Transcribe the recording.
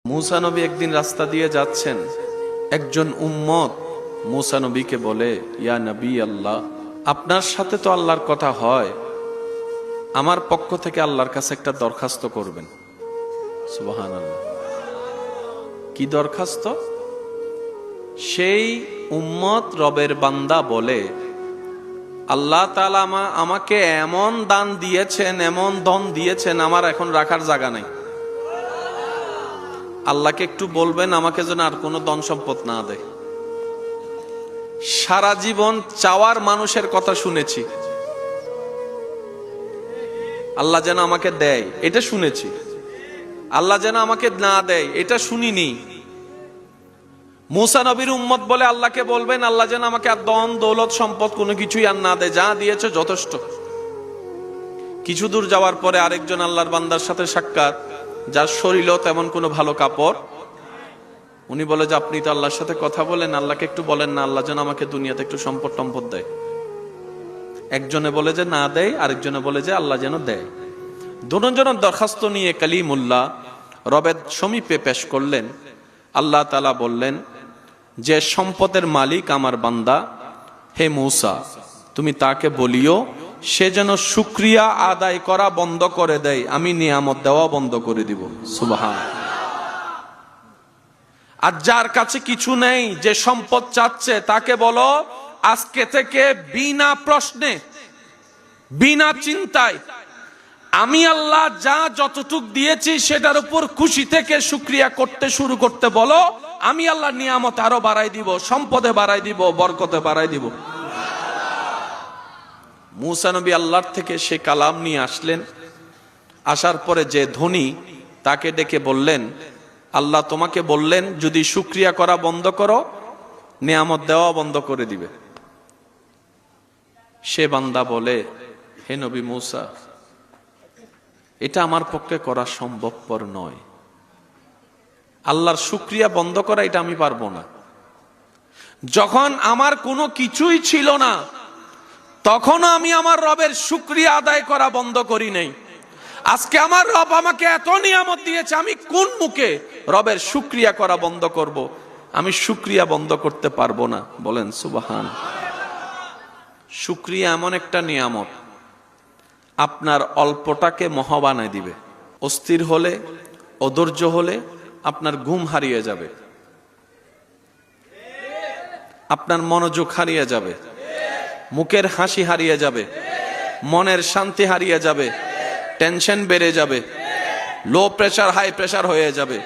মুসা নবী একদিন রাস্তা দিয়ে যাচ্ছেন, একজন উম্মত মুসা নবীকে বলে, ইয়া নবী আল্লাহ, আপনার সাথে তো আল্লাহর কথা হয়, আমার পক্ষ থেকে আল্লাহর কাছে একটা দরখাস্ত করবেন। সুবহানাল্লাহ। কি দরখাস্ত? সেই উম্মত রবের বান্দা বলে, আল্লাহ তাআলা আমাকে এমন দান দিয়েছেন, এমন ধন দিয়েছেন, আমার এখন রাখার জায়গা নাই। আল্লাহকে একটু বলবেন আমাকে যেন আর কোনো ধন সম্পদ না দেয়। সারা জীবন চাওয়ার মানুষের কথা শুনেছি, আল্লাহ যেন আমাকে দেয় এটা শুনেছি, আল্লাহ যেন আমাকে না দেয় এটা শুনিনি। মুসা নবীর উম্মত বলে আল্লাহকে বলবেন আল্লাহ যেন আমাকে আর ধন দৌলত সম্পদ কোনো কিছুই আর না দেয়, যা দিয়েছে যথেষ্ট। কিছু দূর যাওয়ার পরে আরেকজন আল্লাহর বান্দার সাথে সাক্ষাৎ, যার শরীরও তেমন কোনো ভালো কাপড়। উনি বলে যে আপনি তো আল্লাহর সাথে কথা বলেন, আল্লাহকে একটু বলেন না আল্লাহ যেন আমাকে দুনিয়াতে একটু সম্পদ টম্পদ দেয়। একজনে বলে যে না দেয়, আরেকজনে বলে যে আল্লাহ যেন দেয়। দুজনের দরখাস্ত নিয়ে কালিমুল্লাহ রবের সমীপে পেশ করলেন। আল্লাহ তাআলা বললেন যে সম্পদের মালিক আমার বান্দা, হে মূসা তুমি তাকে বলিও সে যেন শুকরিয়া আদায় করা বন্ধ করে দেয়, আমি নিয়ামত দেওয়া বন্ধ করে দিব। সুবহান। আর যার কাছে কিছু নেই, যে সম্পদ চাচ্ছে, তাকে বলো আজকে থেকে বিনা প্রশ্নে বিনা চিন্তায় আমি আল্লাহ যা যতটুক দিয়েছি সেটার উপর খুশি থেকে শুকরিয়া করতে শুরু করতে বলো। আমি আল্লাহ নিয়ামত আরো বাড়াই দিব, সম্পদে বাড়াই দিব, বরকতে বাড়াই দিব। মুসা নবী আল্লাহর থেকে সে কালাম নিয়ে আসলেন। আসার পরে যে ধনী তাকে ডেকে বললেন, আল্লাহ তোমাকে বললেন যদি শুকরিয়া করা বন্ধ করো, নিয়ামত দেওয়া বন্ধ করে দিবে। সে বান্দা বলে, হে নবী মুসা, এটা আমার পক্ষে করা সম্ভবপর নয়। আল্লাহর শুকরিয়া বন্ধ করা এটা আমি পারবো না। যখন আমার কোনো কিছুই ছিল না, তখনও আমি আমার রবের শুকরিয়া আদায় করা বন্ধ করি নাই। আজকে আমার রব আমাকে এত নিয়ামত দিয়েছে, আমি কোন মুখে রবের শুকরিয়া করা বন্ধ করব? আমি শুকরিয়া বন্ধ করতে পারবো না। বলেন সুবহান। শুকরিয়া এমন একটা নিয়ামত, আপনার অল্পটাকে মহা বানায় দিবে। অস্থির হলে, অধৈর্য হলে আপনার ঘুম হারিয়ে যাবে, আপনার মনোযোগ হারিয়ে যাবে, মুখের হাসি হারিয়ে যাবে, মনের শান্তি হারিয়ে যাবে, টেনশন বেড়ে যাবে, লো প্রেসার হাই প্রেসার হয়ে যাবে।